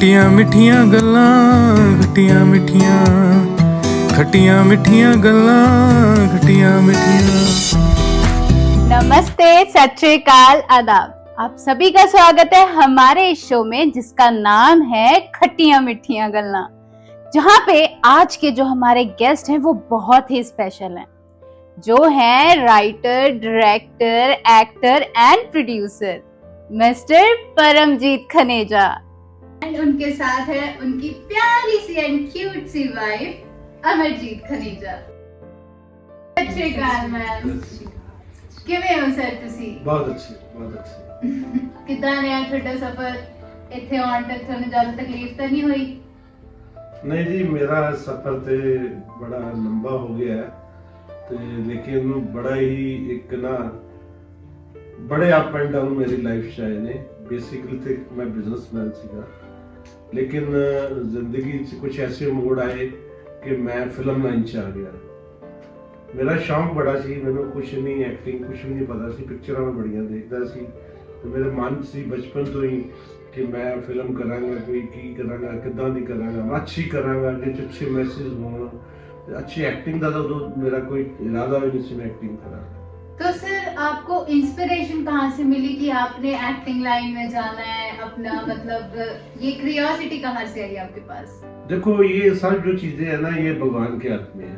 खट्टियां मिठियां गल्लां खट्टियां मिठियां खट्टियां मिठियां गल्लां खट्टियां मिठियां। नमस्ते, सत श्री अकाल, आदाब। आप सभी का स्वागत है हमारे इस शो में जिसका नाम है खट्टियां मिठियां गल्लां, जहां पे आज के जो हमारे गेस्ट हैं वो बहुत ही स्पेशल हैं, जो हैं writer, director, actor and producer mister Paramjit Khaneja. And उनके साथ है उनकी प्यारी सी एंड क्यूट सी वाइफ अमरजीत खनेजा। सत श्री अकाल मैम, ਕਿਵੇਂ ਹੋ ਸਰ ਤੁਸੀਂ? ਬਹੁਤ ਅੱਛੀ ਕਿੱਦਾਂ ਰਿਹਾ ਤੁਹਾਡਾ ਸਫ਼ਰ? ਇੱਥੇ ਆਉਣ ਤੱਕ ਤੁਹਾਨੂੰ ਜ਼ਿਆਦਾ ਤਕਲੀਫ ਤਾਂ ਨਹੀਂ ਹੋਈ? ਨਹੀਂ ਜੀ, ਮੇਰਾ ਸਫ਼ਰ ਤੇ ਬੜਾ ਲੰਬਾ ਹੋ ਗਿਆ ਹੈ ਤੇ ਲੇਕਿਨ ਬੜਾ ਹੀ ਇੱਕ ਨਾ ਬੜੇ ਅਪ ਐਂਡ ਡਾਊਨ ਮੇਰੀ ਲਾਈਫ 'ਚ ਆਏ ਨੇ। ਬੇਸਿਕਲੀ ਤੇ ਮੈਂ ਬਿਜ਼ਨਸਮੈਨ ਸੀਗਾ, ਲੇਕਿਨ ਜ਼ਿੰਦਗੀ 'ਚ ਕੁਝ ਐਸੇ ਮੋੜ ਆਏ ਕਿ ਮੈਂ ਫਿਲਮ ਲਾਈਨ 'ਚ ਆ ਗਿਆ। ਮੇਰਾ ਸ਼ੌਂਕ ਬੜਾ ਸੀ, ਮੈਨੂੰ ਕੁਛ ਨਹੀਂ ਐਕਟਿੰਗ ਕੁਛ ਵੀ ਨਹੀਂ ਪਤਾ ਸੀ, ਪਿਕਚਰਾਂ ਮੈਂ ਬੜੀਆਂ ਦੇਖਦਾ ਸੀ ਤੇ ਮੇਰੇ ਮਨ ਸੀ ਬਚਪਨ ਤੋਂ ਹੀ ਕਿ ਮੈਂ ਫਿਲਮ ਕਰਾਂਗਾ, ਕੋਈ ਕੀ ਕਰਾਂਗਾ, ਕਿੱਦਾਂ ਦੀ ਕਰਾਂਗਾ, ਅੱਛੀ ਕਰਾਂਗਾ ਜਿਹਦੇ 'ਚ ਅੱਛੇ ਮੈਸੇਜ ਹੋਣ, अच्छी एक्टिंग का तो मेरा कोई इरादा भी नहीं मैं एक्टिंग करा। तो सर आपको इंस्पिरेशन कहाँ से मिली कि आपने एक्टिंग लाइन में जाना है? अपना मतलब ये क्यूरियोसिटी कहाँ से आई आपके पास? देखो, ये सब जो चीजें है ना, ये भगवान के हाथ में है।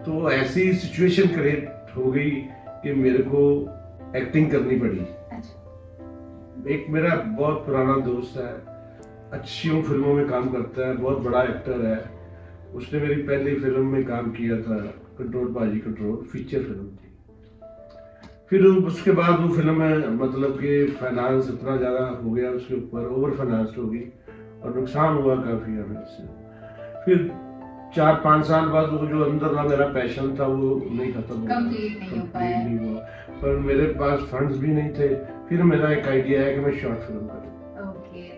तो ऐसी सिचुएशन क्रिएट हो गई कि मेरे को एक्टिंग करनी पड़ी। अच्छा। एक मेरा बहुत पुराना दोस्त है, अच्छी फिल्मों में काम करता है, बहुत बड़ा एक्टर है। उसने मेरी पहली फिल्म में काम किया था, कंट्रोल बाजी कंट्रोल, फीचर फिल्म थी। फिर उसके बाद वो फिल्म में मतलब कि फाइनेंस इतना ज़्यादा हो गया उसके ऊपर, ओवर फाइनेंस हो गई और नुकसान हुआ काफ़ी हमें उससे। फिर 4-5 साल बाद वो जो अंदर ना मेरा पैशन था वो नहीं खत्म हुआ, कंप्लीट नहीं हो पाया। पर मेरे पास फंड्स भी नहीं थे। फिर मेरा एक आइडिया है कि मैं शॉर्ट फिल्म करूँ।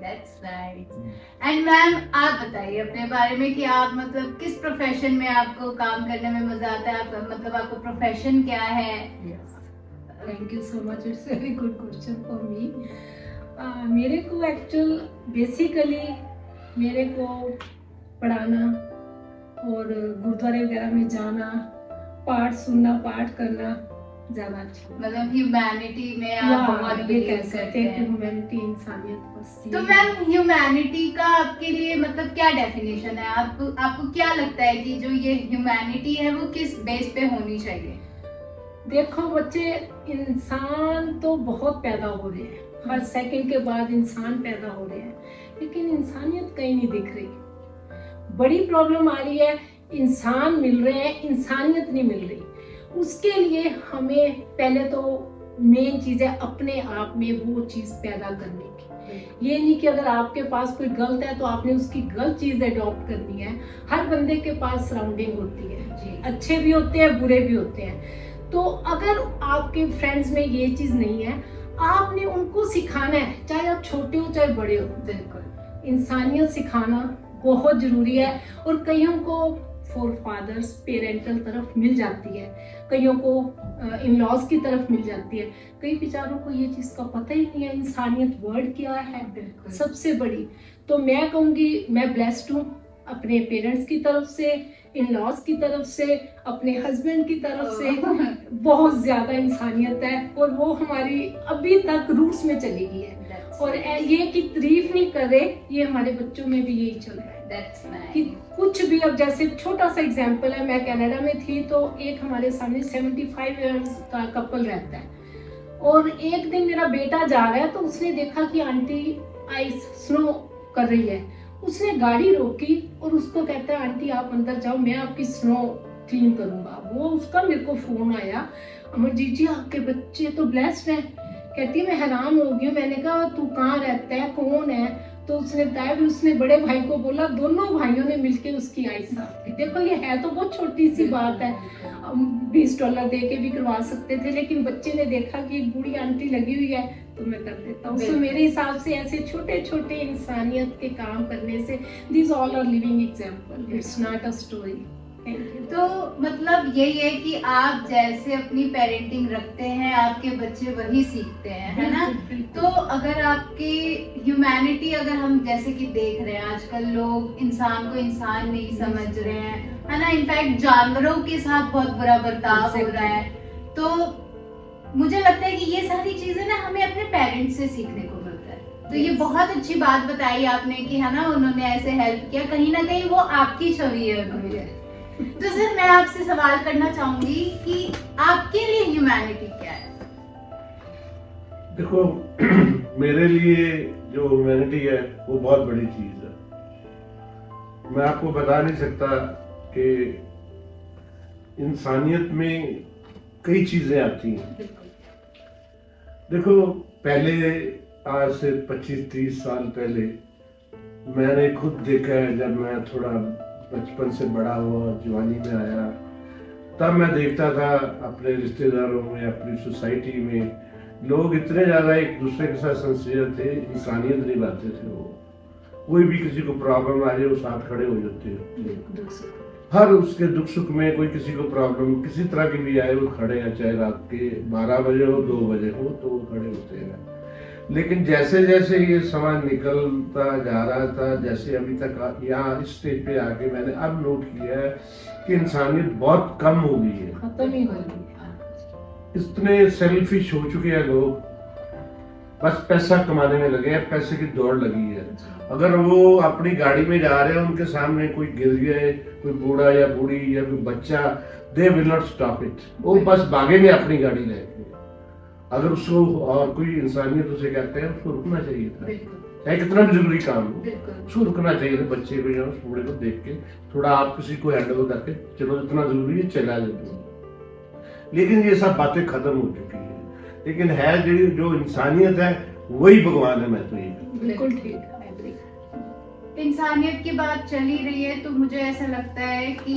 That's nice. And मैम आप बताइए अपने बारे में कि आप मतलब किस प्रोफेशन में आपको काम करने में मजा आता है? आप मतलब आपका प्रोफेशन क्या है? Yes. Thank you so much. It's very good question for me. मेरे को एक्चुअल बेसिकली मेरे को पढ़ाना और गुरुद्वारे वगैरह में जाना, पाठ सुनना, पाठ करना ज्यादा अच्छा। मतलब ह्यूमैनिटी में आप बहुत बिलीव करते हैं। ह्यूमैनिटी, इंसानियत बस। तो मैम ह्यूमैनिटी का आपके लिए मतलब क्या डेफिनेशन है? आपको क्या लगता है कि जो ये ह्यूमैनिटी है वो किस बेस पे होनी चाहिए? देखो बच्चे, इंसान तो बहुत पैदा हो रहे हैं, हर सेकंड के बाद इंसान पैदा हो रहे हैं, लेकिन इंसानियत कहीं नहीं दिख रही। बड़ी प्रॉब्लम आ रही है, इंसान मिल रहे हैं, इंसानियत नहीं मिल रही। उसके लिए हमें पहले तो मेन चीज है अपने आप में वो चीज पैदा करने की। ये नहीं कि अगर आपके पास कोई गलत है तो आपने उसकी गलत चीज अडॉप्ट करनी है। हर बंदे के पास सराउंडिंग होती है, अच्छे भी होते हैं, बुरे भी होते हैं। तो अगर आपके फ्रेंड्स में ये चीज नहीं है, आपने उनको सिखाना है, चाहे आप छोटे हो चाहे बड़े हो। बिल्कुल इंसानियत सिखाना बहुत जरूरी है। और कईयों को फोर फादर्स पेरेंटल तरफ मिल जाती है, कईयों को इन लॉज की तरफ मिल जाती है, कई बेचारों को ये चीज का पता ही नहीं है इंसानियत वर्ड क्या है सबसे बड़ी। तो मैं कहूँगी मैं ब्लेस्ड हूँ, अपने पेरेंट्स की तरफ से, इन लॉज की तरफ से, अपने हस्बैंड की तरफ से बहुत ज्यादा इंसानियत है और वो हमारी अभी तक रूट्स में चली गई है। और ये कि तारीफ नहीं कर रहे, ये हमारे बच्चों में भी यही चल रहा है। कि कुछ भी, अब जैसे छोटा सा एग्जांपल है, मैं कनाडा में थी तो एक हमारे सामने 75 इयर्स का कपल रहता है और एक दिन मेरा बेटा जा रहा है तो उसने देखा कि आंटी आइस स्नो कर रही है। उसने गाड़ी रोकी और उसको कहता है आंटी आप अंदर जाओ, मैं आपकी स्नो क्लीन करूंगा। वो उसका मेरे को फोन आया, अमरजीत जी आपके बच्चे तो ब्लेस्ड हैं। कहती है मैं हैरान हो गई। मैंने कहा तू कहाँ रहता है, कौन है? तो उसने बताया भी उसने बड़े भाई को बोला, दोनों भाइयों ने मिलके उसकी आई साफ की। देखो ये है तो बहुत छोटी सी बात है, $20 दे के भी करवा सकते थे, लेकिन बच्चे ने देखा कि एक बूढ़ी आंटी लगी हुई है तो मैं कर देता हूँ। तो मेरे हिसाब से ऐसे छोटे छोटे इंसानियत के काम करने से, this all are living example, it's not a story. Thank you. तो मतलब यही है कि आप जैसे अपनी पेरेंटिंग रखते हैं, आपके बच्चे वही सीखते हैं, है ना? तो अगर आपकी ह्यूमैनिटी, अगर हम जैसे कि देख रहे हैं आजकल लोग इंसान को इंसान नहीं समझ रहे हैं, है ना? इनफैक्ट जानवरों के साथ बहुत बुरा बर्ताव हो रहा है। तो मुझे लगता है कि ये सारी चीजें ना हमें अपने पेरेंट्स से सीखने को मिलता है। तो ये बहुत अच्छी बात बताई आपने कि है ना, उन्होंने ऐसे हेल्प किया, कहीं ना कहीं वो आपकी छवि है उन्होंने। तो सर मैं आपसे सवाल करना चाहूंगी कि आपके लिए ह्यूमैनिटी क्या है? देखो मेरे लिए जो ह्यूमैनिटी है वो बहुत बड़ी चीज है। मैं आपको बता नहीं सकता कि इंसानियत में कई चीजें आती हैं। देखो पहले, आज से 25-30 साल पहले मैंने खुद देखा है, जब मैं थोड़ा बचपन से बड़ा हुआ, जवानी में आया, तब मैं देखता था अपने रिश्तेदारों में, अपनी सोसाइटी में लोग इतने ज्यादा एक दूसरे के साथ सिंसियर थे, इंसानियत निभाते थे। वो कोई भी किसी को प्रॉब्लम आ जाए वो साथ खड़े हो जाते हैं। हर उसके दुख सुख में कोई किसी को प्रॉब्लम किसी तरह की भी आए वो खड़े हैं, चाहे रात के 12 बजे हो 2 बजे हो तो वो खड़े होते हैं। लेकिन जैसे जैसे ये समय निकलता जा रहा था, जैसे अभी तक यहाँ इस स्टेज पे आके मैंने अब नोट किया है कि इंसानियत बहुत कम हो गई है, खत्म ही हो गई। इतने सेल्फिश हो चुके हैं लोग, बस पैसा कमाने में लगे हैं, पैसे की दौड़ लगी है। अगर वो अपनी गाड़ी में जा रहे हैं, उनके सामने कोई गिर गए, कोई बूढ़ा या बूढ़ी या कोई बच्चा, they will not stop it, वो बस भागेंगे अपनी गाड़ी लेके। अगर उसको और कोई इंसानियत उसे कहते हैं, उसको रुकना चाहिए था, चाहे कितना भी जरूरी काम हो, उसको रुकना चाहिए था। बच्चे को या उस बूढ़े को देख के थोड़ा आप किसी को हैंडल करके चलो, इतना जरूरी है चला जाए। लेकिन ये सब बातें खत्म हो चुकी है। लेकिन है जो इंसानियत है वही भगवान है। मैं तो ये बिल्कुल ठीक है। इंसानियत की बात चली रही है तो मुझे ऐसा लगता है कि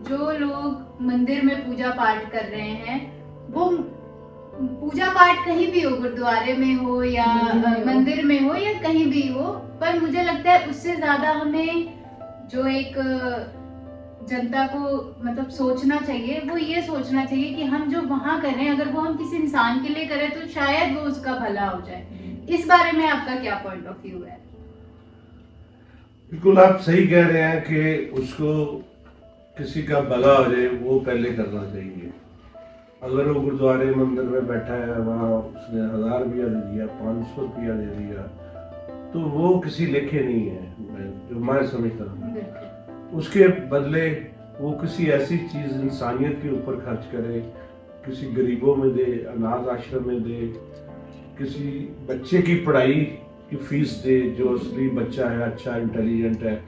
जो लोग मंदिर में पूजा पाठ कर रहे हैं, वो पूजा पाठ कहीं भी हो, गुरुद्वारे में हो या मंदिर में हो या कहीं भी हो, पर मुझे लगता है उससे ज्यादा हमें जो एक जनता को मतलब सोचना चाहिए, वो ये सोचना चाहिए कि हम जो वहां कर रहे हैं, अगर वो हम किसी इंसान के लिए करें तो शायद वो उसका भला हो जाए। इस बारे में आपका क्या पॉइंट ऑफ व्यू है? बिल्कुल आप सही कह रहे हैं कि उसको किसी का भला हो जाए वो पहले करना चाहिए। अगर वो गुरुद्वारे मंदिर में बैठा है, वहाँ उसने 1000 रुपया दे दिया, 500 रुपया दे दिया, तो वो किसी लेखे नहीं है, जो मैं समझता हूँ। उसके बदले वो किसी ऐसी चीज इंसानियत के ऊपर खर्च करे, किसी गरीबों में दे, अनाथ आश्रम में दे, किसी बच्चे की पढ़ाई की फीस दे, जो असली बच्चा है, अच्छा इंटेलिजेंट है,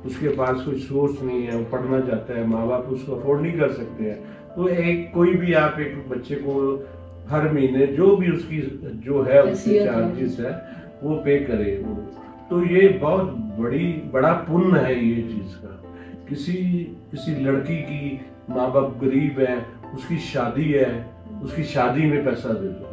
उसके पास कोई सोर्स नहीं है, वो पढ़ना चाहता है, माँ बाप उसको अफोर्ड नहीं कर सकते हैं, तो एक कोई भी आप एक बच्चे को हर महीने जो भी उसकी जो है उसकी चार्जेस है वो पे करे। वो तो ये बहुत बड़ा पुण्य है ये चीज का। किसी लड़की की माँ बाप गरीब है, उसकी शादी है, उसकी शादी में पैसा दे दो,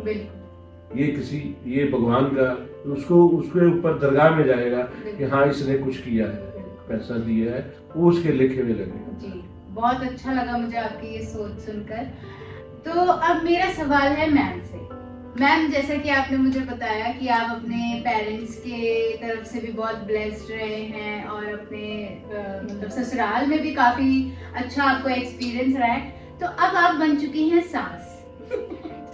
ये भगवान का उसके ऊपर दरगाह में जाएगा कि हाँ इसने कुछ किया है, पैसा दिया है, वो उसके लेखे में लगेगा। जी, बहुत अच्छा लगा मुझे आपकी ये सोच सुनकर। तो अब मेरा सवाल है मैम से। मैम, जैसा कि आपने मुझे बताया कि आप अपने पेरेंट्स के तरफ से भी बहुत ब्लेस्ड रहे हैं और अपने मतलब ससुराल में भी काफी अच्छा आपको एक्सपीरियंस रहा है, तो अब आप बन चुकी हैं सास।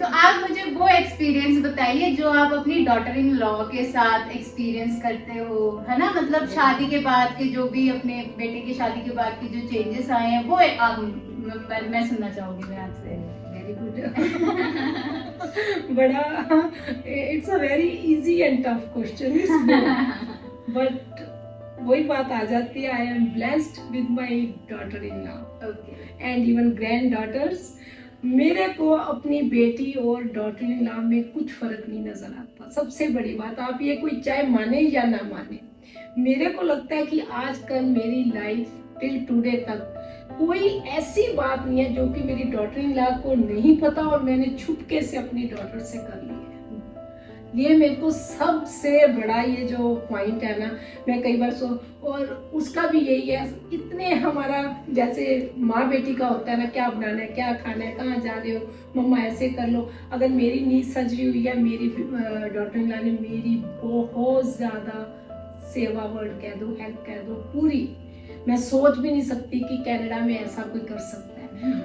तो आप मुझे वो एक्सपीरियंस बताइए जो आप अपनी डॉटर इन लॉ के साथ एक्सपीरियंस करते हो, है ना? मतलब शादी के बाद के जो भी, अपने बेटे की शादी के बाद के जो चेंजेस आए हैं, वो आप मैं सुनना चाहूंगी मैं आपसे। Very good. बड़ा it's a very easy and tough question, but वही बात आ जाती है, I am blessed with my daughter in law and even granddaughters. मेरे को अपनी बेटी और डॉटर इन लॉ में कुछ फर्क नहीं नजर आता। सबसे बड़ी बात, आप ये कोई चाहे माने या ना माने, मेरे को लगता है कि आजकल मेरी लाइफ टिल टुडे तक कोई ऐसी बात नहीं है जो कि मेरी डॉटर इन लॉ को नहीं पता और मैंने छुपके से अपनी डॉटर से कर ली है। ये मेरे को सबसे बड़ा ये जो पॉइंट है ना, मैं कई बार और उसका भी यही है, इतने हमारा जैसे माँ बेटी का होता है ना, क्या बनाना है, क्या खाना है, कहाँ जा रहे हो मम्मा, ऐसे कर लो। अगर मेरी नींद सर्जरी हुई है, मेरी डॉक्टर ने मेरी बहुत ज़्यादा सेवा वर्ड कह दो, हेल्प कह दो पूरी, मैं सोच भी नहीं सकती कि कनाडा में ऐसा कोई कर सकता है।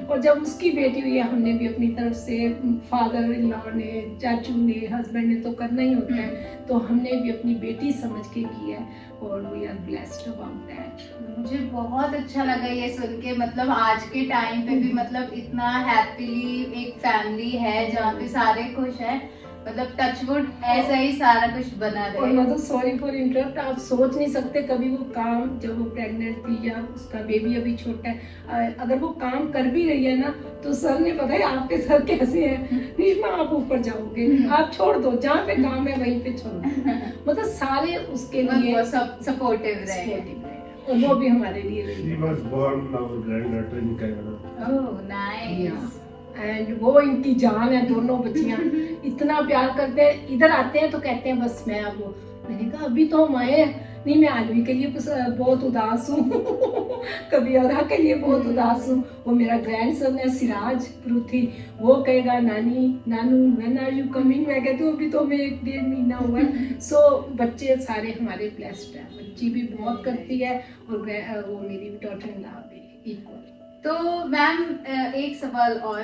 और जब उसकी बेटी हुई है, हमने भी अपनी तरफ से, फादर इन लॉ ने, चाचू ने, हस्बैंड ने तो करना ही होता है, तो हमने भी अपनी बेटी समझ के किया है और we are blessed about that. मुझे बहुत अच्छा लगा ये सुन के, मतलब आज के टाइम पे भी मतलब इतना हैप्पीली एक फैमिली है जहाँ पे सारे खुश हैं, मतलब टचवुड ऐसा ही सारा कुछ बना और रहे। मैं तो सॉरी फॉर इंटरप्ट, आप सोच नहीं सकते कभी वो काम, जब वो प्रेग्नेंट थी या उसका बेबी अभी छोटा है, अगर वो काम कर भी रही है ना, तो सर ने पता है आपके सर कैसे हैं, नीशमा आप ऊपर जाओगे, आप छोड़ दो, जहाँ पे काम है वहीं पे छोड़ो। मतलब सारे उसके लिए सब सपोर्टिव रहे, और वो भी हमारे लिए रही। She was born our granddaughter in Canada. Oh nice. And वो इनकी जान है, दोनों बच्चियां इतना प्यार करते हैं, इधर आते हैं तो कहते हैं बस मैं अब, मैंने कहा अभी तो हम आए हैं, नहीं मैं आदमी के लिए बहुत उदास हूँ कभी और के लिए बहुत उदास हूँ। वो मेरा ग्रैंडसन है सिराज पृथ्वी, वो कहेगा नानी नानू व्हेन आर यू कमिंग, मैं कहती हूँ अभी तो हमें 1-1.5 महीना हुआ है। सो बच्चे सारे हमारे ब्लेस्ड है, बच्ची भी बहुत करती है और वो मेरी डॉटर इन लॉ भी इक्वल। तो मैम एक सवाल और,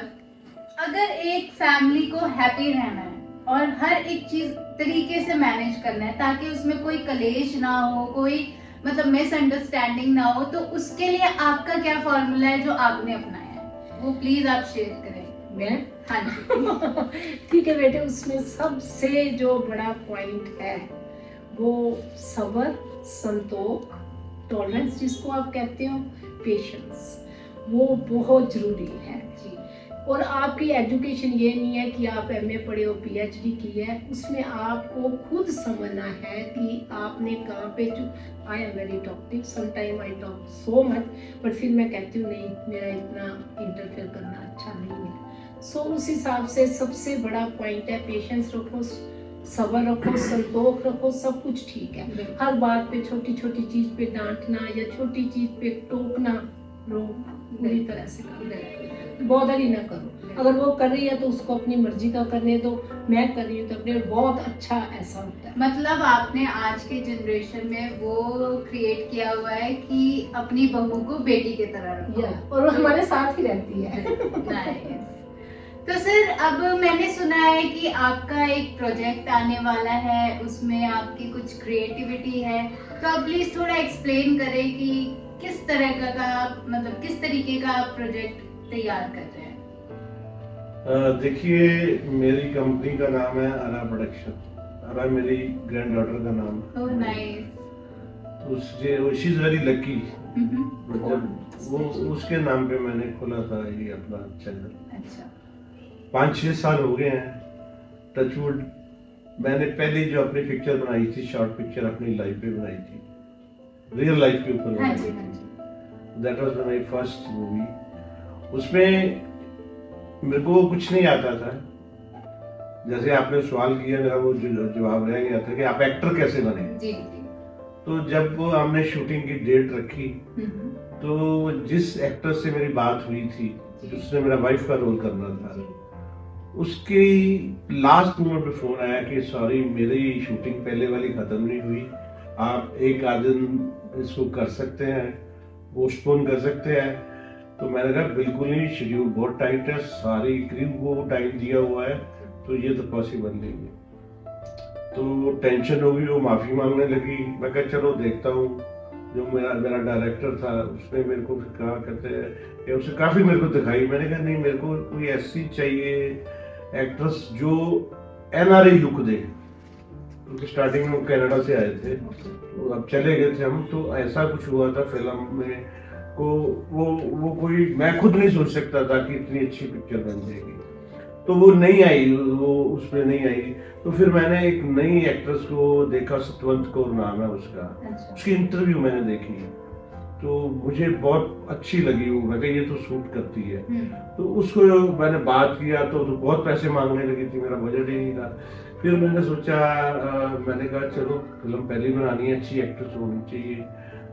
अगर एक फैमिली को हैप्पी रहना है और हर एक चीज तरीके से मैनेज करना है ताकि उसमें कोई कलेश ना हो, कोई मतलब मिसअंडरस्टैंडिंग ना हो, तो उसके लिए आपका क्या फॉर्मूला है जो आपने अपनाया है, वो प्लीज आप शेयर करें। मैं हाँ जी ठीक है बेटे, उसमें सबसे जो बड़ा पॉइंट है वो सब्र, संतोष, टॉलरेंस जिसको आप कहते हो, पेशेंस, वो बहुत जरूरी है जी। और आपकी एजुकेशन ये नहीं है कि आप एमए पढ़े हो, पीएचडी की है, उसमें आपको खुद समझना है कि आपने कहाँ पे, I am very talkative, sometime I talk so much, but फिर मैं कहती हूँ नहीं, मेरा इतना इंटरफेयर करना अच्छा नहीं है। सो उस हिसाब से सबसे बड़ा पॉइंट है पेशेंस रखो, सब्र रखो, संतोष रखो, सब कुछ ठीक है। हर बात पे, छोटी छोटी चीज पे डांटना या छोटी चीज पे टोकना पूरी तरह से बॉदर ही ना करो। अगर वो कर रही है तो उसको अपनी मर्जी का करने दो, मैं कर रही हूँ तो अपने, बहुत अच्छा ऐसा होता है। मतलब आपने आज के जनरेशन में वो क्रिएट किया हुआ है कि अपनी बहू को बेटी की तरह रखो, और वो हमारे साथ ही रहती है। Nice. तो सर अब मैंने सुना है कि आपका एक प्रोजेक्ट आने वाला है, उसमें आपकी कुछ क्रिएटिविटी है, तो आप प्लीज थोड़ा एक्सप्लेन करें कि किस तरह का मतलब किस तरीके का आप प्रोजेक्ट तैयार कर रहे हैं। देखिए, मेरी कंपनी का नाम है अरा प्रोडक्शन, अरा मेरी ग्रैंड डॉटर का नाम है। Oh nice. तो शी इज वेरी लकी, मतलब वो उसके नाम पे मैंने खोला था ये अपना चैनल। अच्छा। 5-6 साल हो गए हैं, टचवुड। मैंने पहले जो अपनी पिक्चर बनाई थी, शॉर्ट पिक्चर अपनी लाइफ पे बनाई थी, रियल लाइफ के ऊपर हाँ बनाई जी, थी। हाँ जी। That was my first movie. उसमें मेरे को कुछ नहीं आता था, जैसे आपने सवाल किया, मेरा वो जवाब रह गया था कि आप एक्टर कैसे बने। जी जी। तो जब हमने शूटिंग की डेट रखी, तो जिस एक्टर से मेरी बात हुई थी, जिसने मेरा वाइफ का रोल करना था, उसकी लास्ट मोमेंट पे फोन आया कि सॉरी, मेरी शूटिंग पहले वाली खत्म नहीं हुई, आप एक आध दिन इसको कर सकते हैं, पोस्टपोन कर सकते हैं। तो मैंने कहा बिल्कुल नहीं, शेड्यूल बहुत टाइट है, सारी क्रू को टाइम दिया हुआ है, तो ये तो पॉसिबल नहीं है। तो टेंशन हो गई, वो माफी मांगने लगी। मैं कहा चलो देखता हूँ। जो मेरा डायरेक्टर था, उसने मेरे को फिर कहा, कहते हैं कि उसने काफी मेरे को दिखाई। मैंने कहा नहीं, मेरे को कोई ऐसी चाहिए एक्ट्रेस जो एनआरआई लुक दे, क्योंकि स्टार्टिंग में वो कनाडा से आए थे, तो अब चले गए थे हम। तो ऐसा कुछ हुआ था फिल्म में को, वो कोई, मैं खुद नहीं सोच सकता था कि इतनी अच्छी पिक्चर बन जाएगी। तो वो नहीं आई, वो उसमें नहीं आई। तो फिर मैंने एक नई एक्ट्रेस को देखा, सतवंत कौर नाम है उसका। अच्छा। उसकी इंटरव्यू मैंने देखी, तो मुझे बहुत अच्छी लगी वो। मैं कहा ये तो शूट करती है। तो उसको मैंने बात किया, तो बहुत पैसे मांगने लगी थी, मेरा बजट ही नहीं था। फिर मैंने सोचा मैंने कहा चलो फिल्म पहली बनानी है, अच्छी एक्ट्रेस होनी चाहिए।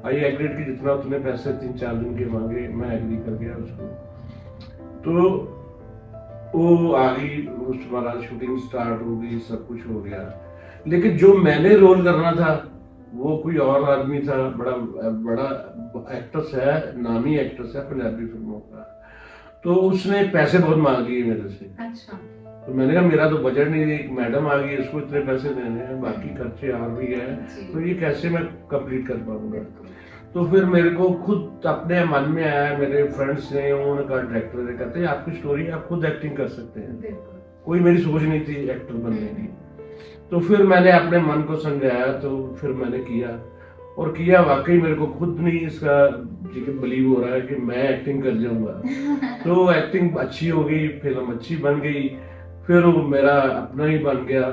आई एग्रीड कि जितना उतने पैसे 3-4 दिन के मांगे, मैं एग्री कर गया उसको। तो वो आ गई, उस वाला शूटिंग स्टार्ट हो गई, सब कुछ हो गया। लेकिन जो मैंने रोल करना था वो कोई और आदमी था, बड़ा बड़ा एक्ट्रेस है, नामी एक्ट्रेस है पंजाबी फिल्मों का। तो उसने पैसे बहुत मांग लिए मेरे से। अच्छा। तो मैंने कहा मेरा तो बजट नहीं है, एक मैडम आ गई, उसको इतने पैसे देने हैं, बाकी खर्चे और भी है, तो ये कैसे मैं कंप्लीट कर पाऊंगा। तो फिर मेरे को खुद अपने मन में आया, मेरे फ्रेंड्स ने, उन्होंने कहा, डायरेक्टर ने, कहते हैं आपकी स्टोरी, आप खुद एक्टिंग कर सकते हैं। कोई मेरी सोच नहीं थी एक्टर बनने की। तो फिर मैंने अपने मन को समझाया, तो फिर मैंने किया और किया। वाकई मेरे को खुद नहीं इसका बिलीव हो रहा है कि मैं एक्टिंग कर जाऊंगा। तो एक्टिंग अच्छी हो गई, फिल्म अच्छी बन गई, फिर वो मेरा अपना ही बन गया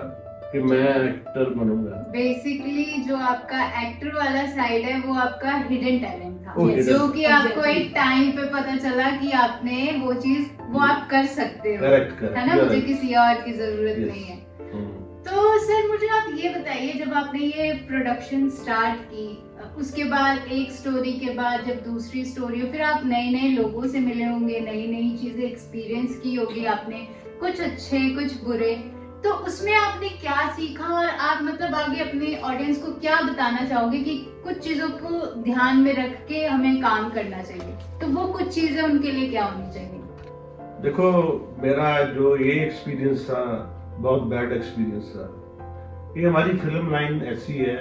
कि मैं एक्टर बनूंगा। बेसिकली जो आपका एक्टर वाला साइड है वो आपका हिडन टैलेंट था, Yes. जो कि आपको एक टाइम पे पता चला कि आपने वो चीज वो आप कर सकते हो। करेक्ट है ना, मुझे किसी और की जरूरत Yes. नहीं है। तो सर मुझे आप ये बताइए, जब आपने ये प्रोडक्शन स्टार्ट की, उसके बाद एक स्टोरी के बाद जब दूसरी स्टोरी हो, फिर आप नए नए लोगों से मिले होंगे, नई नई चीजें एक्सपीरियंस की होगी आपने, कुछ अच्छे कुछ बुरे, तो उसमें आपने क्या सीखा और आप मतलब आगे अपने ऑडियंस को क्या बताना चाहोगे कि कुछ चीजों को ध्यान में रख के हमें काम करना चाहिए, तो वो कुछ चीजें उनके लिए क्या होनी चाहिए? देखो, मेरा जो ये एक्सपीरियंस था बहुत बैड एक्सपीरियंस था। ये हमारी फिल्म लाइन ऐसी है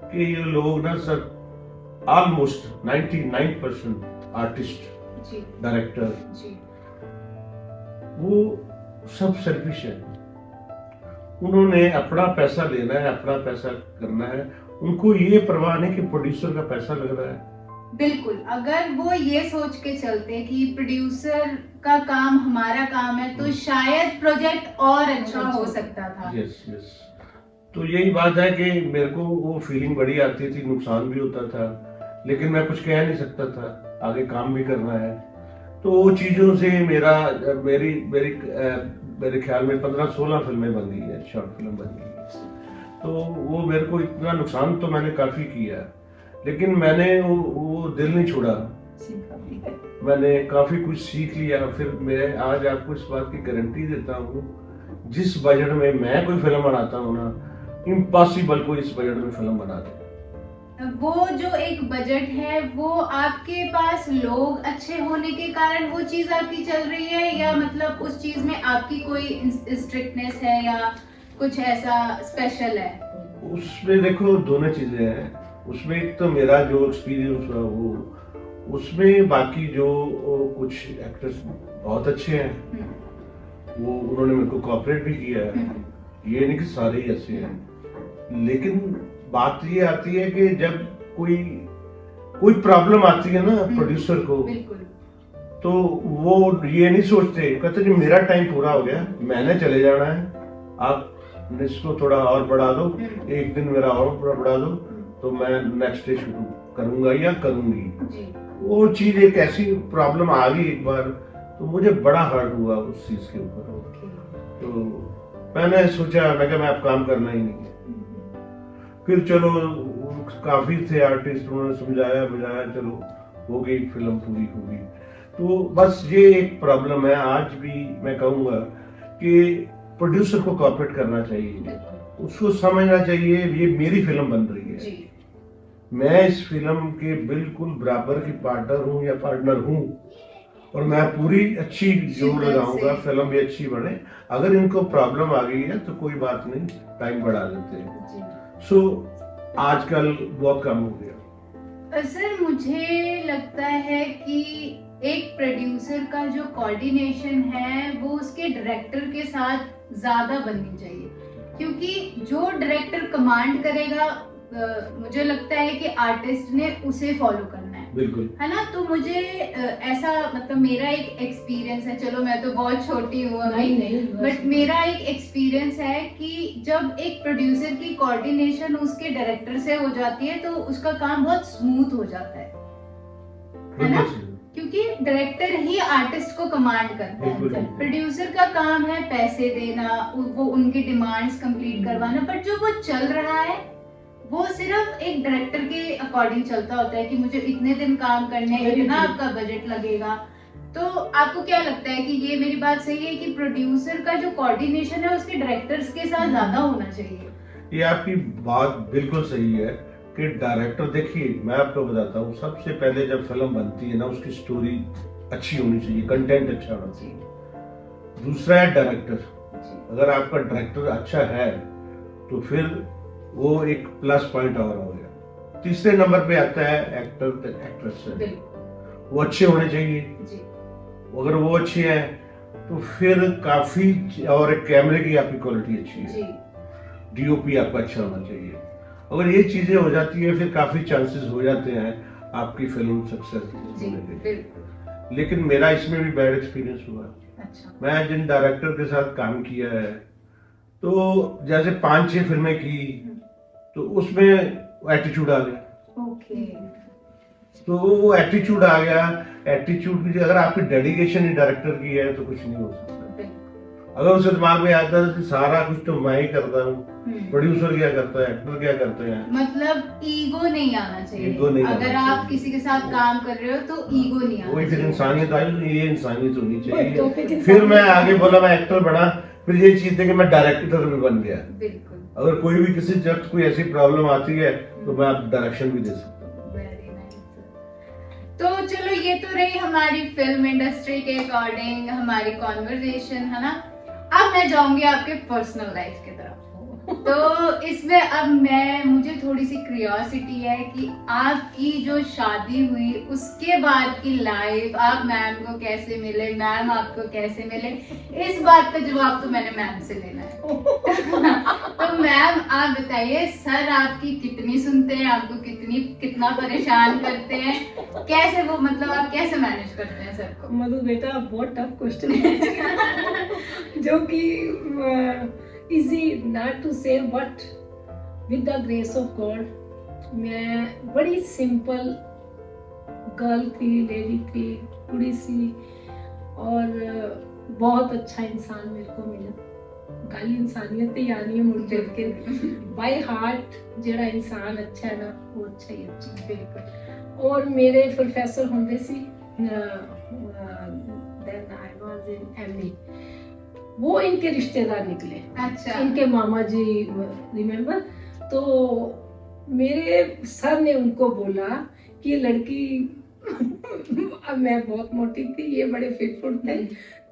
कि ये लोग ना सब ऑलमोस्ट 99% आर्टिस्ट, जी डायरेक्टर, जी वो सब सेल्फिश है। उन्होंने अपना पैसा लेना है, अपना पैसा करना है, उनको ये परवाह नहीं कि प्रोड्यूसर का पैसा लग रहा है। बिल्कुल, अगर वो ये सोच के चलते कि प्रोड्यूसर का काम हमारा काम है, तो शायद प्रोजेक्ट और अच्छा हो सकता था। Yes yes. तो यही बात है कि मेरे को वो फीलिंग बड़ी आती थी, नुकसान भी होता था, लेकिन मैं कुछ कह नहीं सकता था, आगे काम भी करना है। तो वो चीज़ों से मेरी मेरी मेरे ख्याल में 15-16 फिल्में बन गई है, शॉर्ट फिल्म बन गई है। तो वो मेरे को इतना नुकसान तो मैंने काफ़ी किया, लेकिन मैंने वो दिल नहीं छोड़ा, मैंने काफ़ी कुछ सीख लिया। फिर मैं आज आपको इस बात की गारंटी देता हूँ, जिस बजट में मैं कोई फिल्म बनाता हूँ ना, इम्पॉसिबल कोई इस बजट में फिल्म बना दे। वो जो एक बजट है, वो आपके पास लोग अच्छे होने के कारण वो चीज आपकी चल रही है, या मतलब उस चीज में आपकी कोई स्ट्रिक्टनेस है या कुछ ऐसा स्पेशल है? उसमें देखो दोनों चीजें हैं। उसमें एक तो मेरा जो एक्सपीरियंस हुआ वो, उसमें बाकी जो कुछ एक्टर्स बहुत अच्छे हैं, वो उन्होंने मेरे को कोऑपरेट भी किया है, ये नहीं कि सारे ही अच्छे हैं। लेकिन बात ये आती है कि जब कोई प्रॉब्लम आती है ना प्रोड्यूसर को, तो वो ये नहीं सोचते, कहते जी मेरा टाइम पूरा हो गया, मैंने चले जाना है, आप इसको थोड़ा और बढ़ा दो, एक दिन मेरा और बढ़ा दो, तो मैं नेक्स्ट डे शुरू करूंगा या करूंगी। वो चीज एक ऐसी प्रॉब्लम आ गई एक बार, तो मुझे बड़ा हर्ट हुआ उस चीज के ऊपर। तो मैंने सोचा, मैं क्या, मैं अब काम करना ही नहीं है। फिर चलो काफी थे आर्टिस्ट, उन्होंने समझाया बुझाया, चलो हो गई, फिल्म पूरी हो गई। तो बस ये एक प्रॉब्लम है आज भी, मैं कहूँगा कि प्रोड्यूसर को कोऑपरेट करना चाहिए, उसको समझना चाहिए ये मेरी फिल्म बन रही है, मैं इस फिल्म के बिल्कुल बराबर की पार्टनर हूँ या पार्टनर हूँ, और मैं पूरी अच्छी जोर लगाऊंगा, फिल्म भी अच्छी बने। अगर इनको प्रॉब्लम आ गई है तो कोई बात नहीं, टाइम बढ़ा देते हैं। सो आजकल बहुत कम हो गया। सर मुझे लगता है कि एक प्रोड्यूसर का जो कोऑर्डिनेशन है वो उसके डायरेक्टर के साथ ज्यादा बननी चाहिए, क्योंकि जो डायरेक्टर कमांड करेगा, मुझे लगता है कि आर्टिस्ट ने उसे फॉलो करना है, बिल्कुल, है ना। तो मुझे ऐसा मतलब मेरा एक एक्सपीरियंस है, चलो मैं तो बहुत छोटी हूँ अभी, बट मेरा एक एक्सपीरियंस है कि जब एक प्रोड्यूसर की कोऑर्डिनेशन उसके डायरेक्टर से हो जाती है तो उसका काम बहुत स्मूथ हो जाता है ना। क्योंकि डायरेक्टर ही आर्टिस्ट को कमांड करता बिल्कुल, है, बिल्कुल। प्रोड्यूसर का काम है पैसे देना, वो उनकी डिमांड्स कंप्लीट करवाना, बट जो वो चल रहा है वो सिर्फ एक डायरेक्टर के अकॉर्डिंग चलता होता है कि मुझे इतने दिन काम करने हैं, Very इतना true. आपका बजट लगेगा। तो आपको क्या लगता है कि ये मेरी बात सही है कि प्रोड्यूसर का जो कोऑर्डिनेशन है उसके डायरेक्टर्स के साथ ज्यादा होना चाहिए? ये आपकी बात बिल्कुल सही है कि डायरेक्टर, देखिए मैं आपको बताता हूँ, सबसे पहले जब फिल्म बनती है ना, उसकी स्टोरी अच्छी होनी चाहिए, कंटेंट अच्छा होना चाहिए। दूसरा है डायरेक्टर, अगर आपका डायरेक्टर अच्छा है तो फिर वो एक प्लस पॉइंट और हो गया। तीसरे नंबर पे आता है एक्टर एक्ट्रेस, वो अच्छे होने चाहिए। जी। अगर वो अच्छे हैं तो फिर काफी, और एक कैमरे की आपकी क्वालिटी अच्छी है, जी। डीओपी आपका अच्छा होना चाहिए। अगर ये चीजें हो जाती है फिर काफी चांसेस हो जाते हैं आपकी फिल्म सक्सेस जी होने के। बिल्कुल। लेकिन मेरा इसमें भी बैड एक्सपीरियंस हुआ। अच्छा। मैं जिन डायरेक्टर के साथ काम किया है, तो जैसे 5-6 फिल्में की, तो उसमें एटीट्यूड आ गया। ओके। तो वो एटीट्यूड आ गया। एटीट्यूड की, अगर आपकी डेडिकेशन ही डायरेक्टर की है तो कुछ नहीं हो सकता। अगर उसे दिमाग में आता है कि सारा कुछ तो मैं ही करता हूँ, प्रोड्यूसर क्या करता है, एक्टर क्या करते हैं, मतलब ईगो नहीं आना चाहिए। ईगो नहीं अगर आना आप चाहिए। किसी के साथ काम कर रहे हो तो ईगो नहीं आना वही फिर चाहिए। इंसानियत आई, ये इंसानियत होनी तो चाहिए। फिर फिर मैं आगे बोला, मैं एक्टर बना, फिर ये चीज थी कि मैं डायरेक्टर भी बन गया। बिल्कुल। अगर कोई भी किसी जब कोई ऐसी प्रॉब्लम आती है तो मैं आप डायरेक्शन भी दे सकता हूँ। Very nice. तो चलो, ये तो रही हमारी फिल्म इंडस्ट्री के अकॉर्डिंग हमारी कॉन्वर्सेशन, है ना। अब मैं जाऊंगी आपके पर्सनल लाइफ की तरफ। तो इसमें अब मुझे थोड़ी सी क्यूरियोसिटी है कि आपकी जो शादी हुई उसके बाद की लाइफ, आप मैम को कैसे मिले, मैम आपको कैसे मिले, इस बात का जवाब तो मैंने मैम से लेना है। तो मैम आप बताइए, सर आपकी कितनी सुनते हैं, आपको कितना परेशान करते हैं, कैसे वो, मतलब आप कैसे मैनेज करते हैं सर को? मधु बेटा, बहुत टफ क्वेश्चन है जो कि इजी नॉट टू से, but with the grace of God मैं बड़ी सिंपल गर्ल थी, लेडी थी, कुड़ी सी, और बहुत अच्छा इंसान मेरे को मिला। गल इंसानियत ही आनी है मुड़ के, बाय हार्ट जेड़ा इंसान अच्छा है ना, वो अच्छा ही अच्छा। बिल्कुल। और मेरे प्रोफेसर होंदे सी, then I was in MA, वो इनके रिश्तेदार निकले। अच्छा। इनके मामा जी, रिमेम्बर। तो मेरे सर ने उनको बोला कि ये लड़की अब मैं बहुत मोटी थी, ये बड़े फिट फुट थे,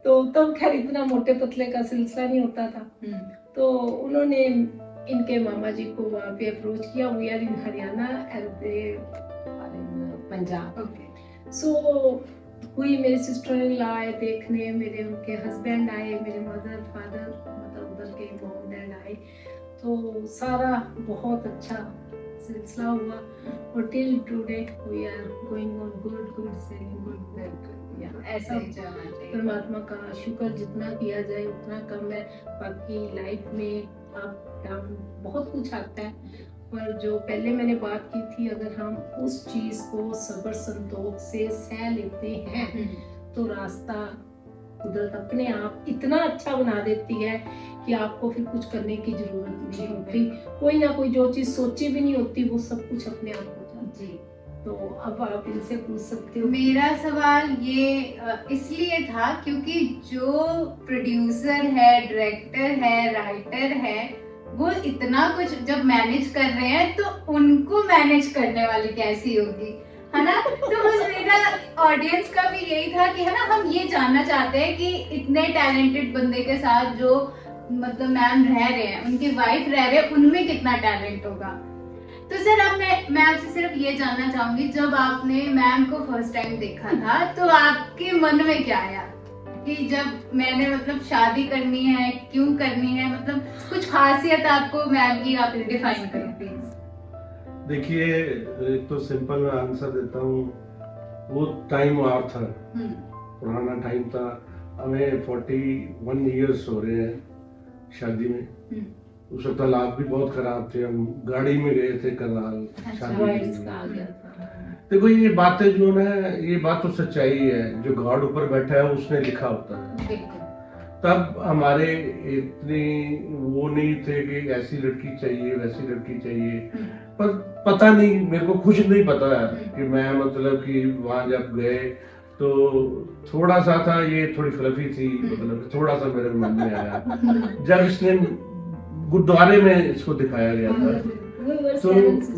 तो तब खैर इतना मोटे पतले का सिलसिला नहीं होता था। तो उन्होंने इनके मामा जी को वहाँ पे अप्रोच किया, we are in Haryana and they are in Punjab. Okay. So हुई, मेरे सिस्टर इन लॉ आए देखने, मेरे उनके हस्बैंड आए, मेरे मदर फादर, मतलब उधर के मॉम डैड आए, तो सारा बहुत अच्छा सिलसिला हुआ। और till today we are going on good selling good, या ऐसा ही जाना चाहिए। परमात्मा का शुक्र, जितना किया जाए उतना कम है। बाकी लाइफ में अप डाउन बहुत कुछ आता है, पर जो पहले मैंने बात की थी, अगर हम उस चीज को सब्र संतोष से सह लेते हैं तो रास्ता कुदरत अपने आप इतना अच्छा बना देती है कि आपको फिर कुछ करने की जरूरत नहीं होती। कोई ना कोई जो चीज सोची भी नहीं होती, वो सब कुछ अपने आप हो जाती है। तो अब आप इनसे पूछ सकते हो। मेरा सवाल ये इसलिए था क्योंकि जो प्रोड्यूसर है, डायरेक्टर है, राइटर है, वो इतना कुछ जब मैनेज कर रहे हैं तो उनको मैनेज करने वाली कैसी होगी, है ना। तो बस मेरा ऑडियंस का भी यही था कि, है ना, हम ये जानना चाहते हैं कि इतने टैलेंटेड बंदे के साथ जो मतलब मैम रह रहे हैं, उनकी वाइफ रह रहे हैं, उनमें कितना टैलेंट होगा। तो सर अब मैं आपसे सिर्फ ये जानना चाहूंगी, जब आपने मैम को फर्स्ट टाइम देखा था तो आपके मन में क्या आया कि जब मैंने मतलब शादी करनी है, क्यों करनी है, मतलब कुछ खासियत आपको मैम की आप डिफाइन करो प्लीज। देखिए, एक तो सिंपल मैं आंसर देता हूँ, वो टाइम और था, पुराना टाइम था। हमें 41 इयर्स हो रहे हैं शादी में, उस वक्त हालात भी बहुत खराब थे, हम गाड़ी में गए थे करनाल शादी वाइट्स के का आ लिए। गया था। देखो ये बातें जो है, ये बात तो सच्चाई है, जो गॉड ऊपर बैठा है उसने लिखा होता है। बिल्कुल। तब हमारे इतने वो नहीं थे कि ऐसी लड़की चाहिए वैसी लड़की चाहिए, पर पता नहीं, मेरे को कुछ नहीं पता है कि मैं मतलब कि वहां जब गए तो थोड़ा सा था, ये थोड़ी फ्लफी थी, मतलब थोड़ा सा मेरे मन में आया जब इसने गुरुद्वारे में इसको दिखाया गया था, तो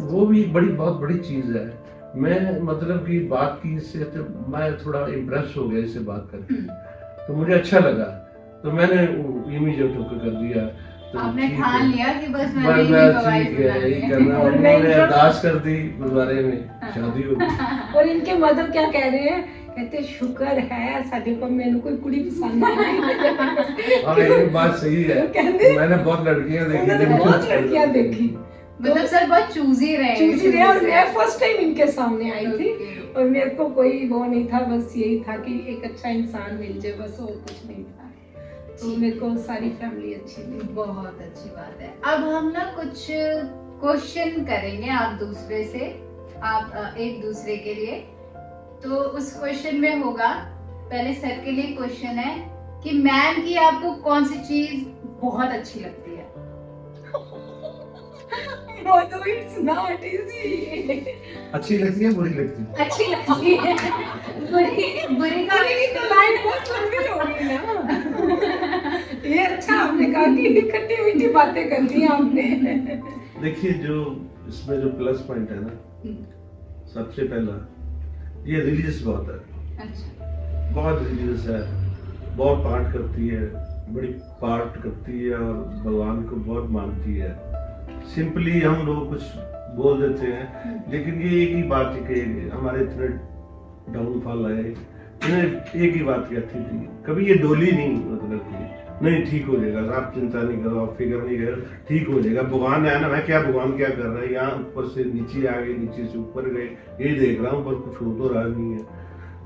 वो भी बहुत बड़ी चीज है। मैं मतलब कि बात की इससे, तो मैं थोड़ा इम्प्रेस हो गया इससे बात करके, तो मुझे अच्छा लगा, तो मैंने इमीडिएट होकर कर दिया। तो आपने ठीक ठान है। लिया कि बस मैं मैंने ठीक है यही करना, और उन्होंने मैं- अरदास कर दी, गुरुद्वारे में शादी हो गई। और इनके मदर क्या कह रहे हैं, कहते शुक्र है साडे को मैंने कोई कुड़ी पसंद आई। और ये बात सही है, कहते मैंने बहुत लड़कियां देखी, उन्होंने लेकिन बहुत लड़कियां देखी, मतलब सर बहुत चूजी रहे चूजी रहे, और मैं फर्स्ट टाइम इनके सामने आई थी, Okay. और मेरे को कोई वो नहीं था, बस यही था कि एक अच्छा इंसान मिल जाए, बस और कुछ नहीं था। तो मेरे को सारी फैमिली अच्छी लगी। बहुत अच्छी बात है। अब हम ना कुछ क्वेश्चन करेंगे आप दूसरे से, आप एक दूसरे के लिए। तो उस क्वेश्चन में होगा, पहले सर के लिए क्वेश्चन है कि मैम की आपको कौन सी चीज बहुत अच्छी लगती है? Although it's not easy. अच्छी लगती है बुरी लगती है? अच्छी लगती है। बुरी का बुरी तो लाइन बहुत लंबी हो गई ना। ये अच्छा आपने कहा कि खट्टी मीठी बातें कर दी आपने। देखिए, जो इसमें जो प्लस पॉइंट है ना, सबसे पहला ये रिलीजियस बहुत है, अच्छा। बहुत रिलीजियस है, बहुत पाठ करती है, बड़ी पाठ करती है और भगवान को बहुत मानती है। सिंपली हम लोग कुछ बोल देते हैं, लेकिन ये एक ही बात है कि हमारे इतने डाउनफॉल आए, इन्हें एक ही बात कहती थी, कभी ये डोली नहीं, मतलब कि नहीं ठीक हो जाएगा, आप चिंता नहीं करो, आप फिक्र नहीं करो, ठीक हो जाएगा, भगवान है ना। मैं क्या, भगवान क्या कर रहा है, यहाँ ऊपर से नीचे आ गए, नीचे से ऊपर गए, ये देख रहा हूँ, पर कुछ हो तो रहा नहीं है।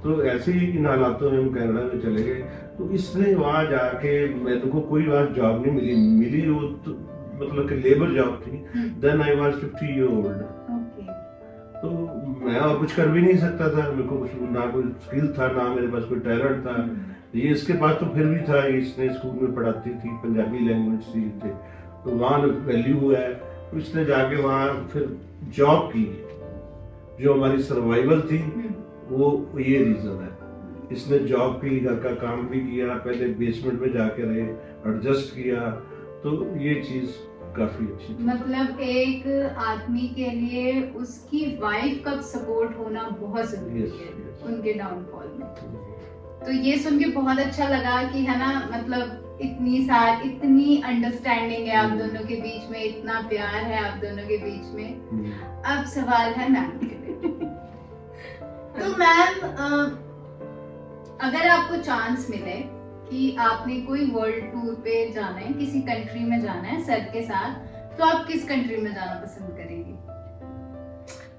तो ऐसे ही इन हालातों में हम कनाडा में चले गए। तो इसने वहाँ जाके, मेरे को कोई वहाँ जॉब नहीं मिली वो तो मतलब कि लेबर जॉब थी। Then I was 50 year old, तो मैं और कुछ कर भी नहीं सकता था, मेरे को कुछ ना कोई स्किल था, ना मेरे पास कोई टैलेंट था। ये इसके पास तो फिर भी था, इसने स्कूल में पढ़ाती थी, पंजाबी लैंग्वेज थे, तो वहाँ वैल्यू है। तो इसने जाके वहाँ फिर जॉब की, जो हमारी सर्वाइवल थी, वो ये रीजन है। इसने जॉब की, घर का काम भी किया, पहले बेसमेंट में जाके रहे, एडजस्ट किया, तो ये चीज काफी अच्छी थी। मतलब एक आदमी के लिए उसकी वाइफ का सपोर्ट होना बहुत जरूरी Yes, है yes. उनके डाउनफॉल में। तो ये सुन के बहुत अच्छा लगा कि है ना, मतलब इतनी अंडरस्टैंडिंग है आप दोनों के बीच में, इतना प्यार है आप दोनों के बीच में। अब सवाल है मैम के लिए। तो मैम, अगर आपको चांस मिले कि आपने कोई वर्ल्ड टूर पे जाना है, किसी कंट्री में जाना है सर के साथ, तो आप किस कंट्री में जाना पसंद करेंगी?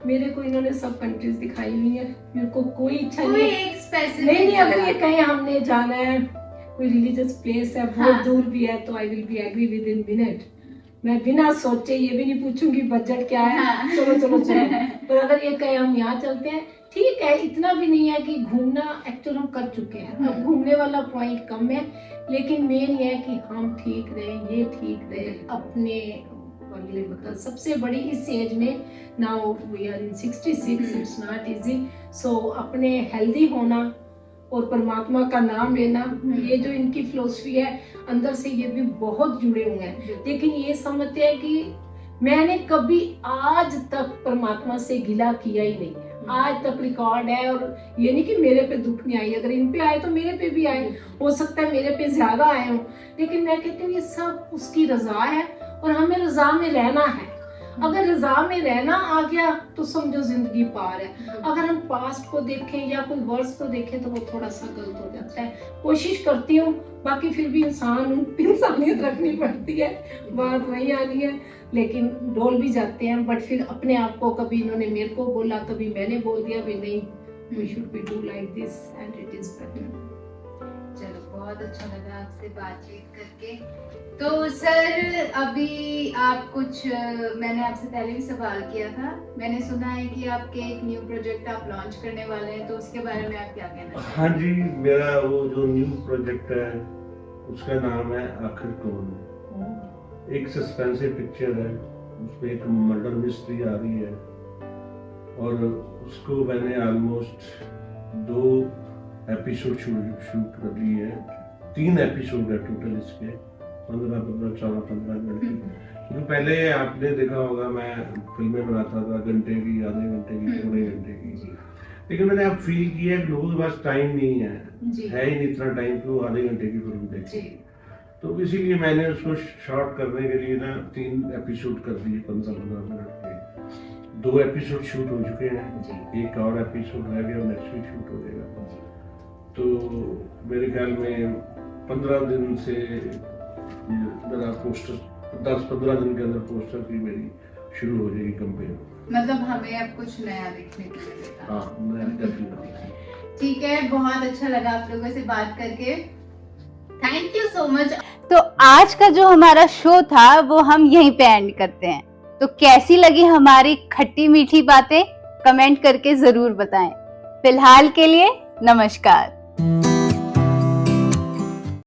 मेरे को इन्होंने सब कंट्रीज दिखाई हुई है, मेरे को कोई इच्छा कोई नहीं एक स्पेसिफिक नहीं, अगर ये कहीं हमने जाना है, कोई रिलीजियस प्लेस है, बहुत हाँ। दूर भी है, तो I will be agree with in minute. मैं बिना सोचे ये भी नहीं पूछूंगी बजट क्या है, हाँ। चलो चलो चलो। पर अगर ये कहे हम यहाँ चलते हैं, ठीक है, इतना भी नहीं है कि घूमना एक्चुअल हम कर चुके हैं, अब घूमने वाला पॉइंट कम है, लेकिन मेन ये है कि हम ठीक रहे, ये ठीक रहे, अपने वाले मतलब सबसे बड़ी इस एज में, now we are in 66, it's not easy, so अपने हेल्दी होना और परमात्मा का नाम लेना, ये जो इनकी फिलोसफी है अंदर से ये भी बहुत जुड़े हुए हैं। लेकिन ये समझते हैं कि मैंने कभी आज तक परमात्मा से गिला किया ही नहीं है, आज तक रिकॉर्ड है, और ये नहीं कि मेरे पे दुख नहीं आई, अगर इन पे आए तो मेरे पे भी आए, हो सकता है मेरे पे ज्यादा आए हो, लेकिन मैं कहती हूँ ये सब उसकी रजा है और हमें रजा में रहना है। अगर रजा में रहना आ गया तो समझो जिंदगी पार है। अगर हम पास्ट को देखें या कोई वर्ष को देखें तो वो थोड़ा सा गलत हो जाता है। कोशिश करती हूँ, बाकी फिर भी इंसानियत रखनी पड़ती है, बात वही आनी है, लेकिन डोल भी जाते हैं, बट फिर अपने आप को, कभी इन्होंने मेरे को बोला, कभी मैंने बोल दिया भी नहीं, we should be do like this and it is better. चलो बहुत अच्छा लगा आपसे बातचीत करके। तो सर अभी आप कुछ मैंने आपसे पहले भी सवाल किया था, मैंने सुना है कि आपके एक न्यू प्रोजेक्ट आप लॉन्च करने वाले हैं, तो उसके बारे में आप क्या कहना चाहेंगे? हाँ जी, मेरा वो जो न्यू प्रोजेक्ट है उसका नाम है आखिर कौन। एक सस्पेंसिव पिक्चर है, उसमें एक मर्डर मिस्ट्री आ रही है और उसको मैंने ऑलमोस्ट 2 एपिसोड शूट कर लिए हैं। 3 एपिसोड है टोटल इसके, 15 14 मिनट की। क्योंकि पहले आपने देखा होगा मैं फिल्में बनाता था घंटे की, आधे घंटे की, पौने घंटे की, लेकिन मैंने अब फील किया कि लोगों के पास टाइम नहीं है ही नहीं इतना टाइम कि वो आधे घंटे की फिल्म देखे। तो इसीलिए मैंने उसको शॉर्ट करने के लिए ना 3 एपिसोड कर दिए 15 मिनट के। 2 एपिसोड शूट हो चुके हैं, एक और एपिसोड रह गया, नेक्स्ट वीक शूट हो जाएगा। तो मेरे ख्याल में 15 दिन से मेरा पोस्टर 10-15 दिन के अंदर पोस्टर की मेरी शुरू हो जाएगी कंपेन। मतलब हमें अब कुछ नया देखने को मिलेगा। हाँ, मैं डेफिनेटली। ठीक है, बहुत अच्छा लगा आप लोगों से बात करके, थैंक यू सो मच। तो आज का जो हमारा शो था वो हम यहीं पे एंड करते हैं। तो कैसी लगी हमारी खट्टी मीठी बातें कमेंट करके जरूर बताएं। फिलहाल के लिए नमस्कार।